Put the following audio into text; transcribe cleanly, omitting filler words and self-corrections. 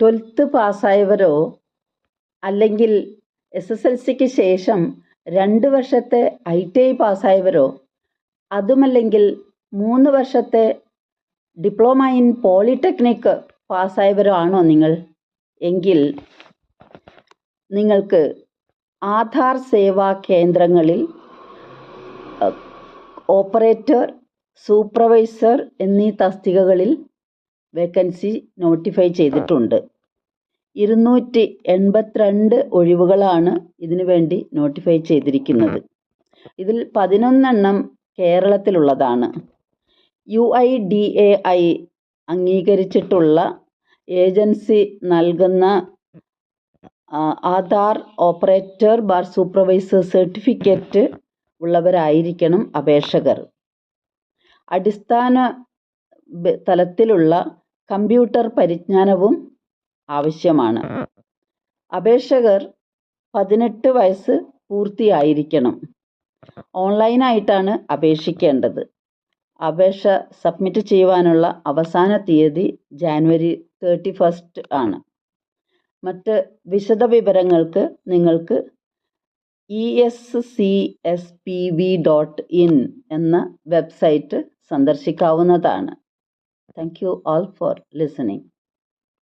12th പാസ്സായവരോ അല്ലെങ്കിൽ SSLCക്ക് ശേഷം 2 വർഷത്തെ ITI പാസ്സായവരോ അതുമല്ലെങ്കിൽ 3 വർഷത്തെ ഡിപ്ലോമ ഇൻ പോളിടെക്നിക് പാസ്സായവരോ ആണോ നിങ്ങൾ എങ്കിൽ നിങ്ങൾക്ക് ആധാർ സേവാ കേന്ദ്രങ്ങളിൽ ഓപ്പറേറ്റർ, സൂപ്പർവൈസർ എന്നീ തസ്തികകളിൽ വേക്കൻസി നോട്ടിഫൈ ചെയ്തിട്ടുണ്ട്. 282 ഒഴിവുകളാണ് ഇതിനു വേണ്ടി നോട്ടിഫൈ ചെയ്തിരിക്കുന്നത്. ഇതിൽ 11 കേരളത്തിലുള്ളതാണ്. UIDAI അംഗീകരിച്ചിട്ടുള്ള ഏജൻസി നൽകുന്ന ആധാർ ഓപ്പറേറ്റർ സൂപ്പർവൈസർ സർട്ടിഫിക്കറ്റ് ഉള്ളവരായിരിക്കണം അപേക്ഷകർ. അടിസ്ഥാന തലത്തിലുള്ള കമ്പ്യൂട്ടർ പരിജ്ഞാനവും ആവശ്യമാണ്. അപേക്ഷകർ 18 വയസ്സ് പൂർത്തിയായിരിക്കണം. ഓൺലൈനായിട്ടാണ് അപേക്ഷിക്കേണ്ടത്. അപേക്ഷ സബ്മിറ്റ് ചെയ്യുവാനുള്ള അവസാന തീയതി January 31 ആണ്. മറ്റ് വിശദ വിവരങ്ങൾക്ക് നിങ്ങൾക്ക് ESCSPV.in എന്ന website സന്ദർശിക്കാവുന്നതാണ്. Thank you all for listening.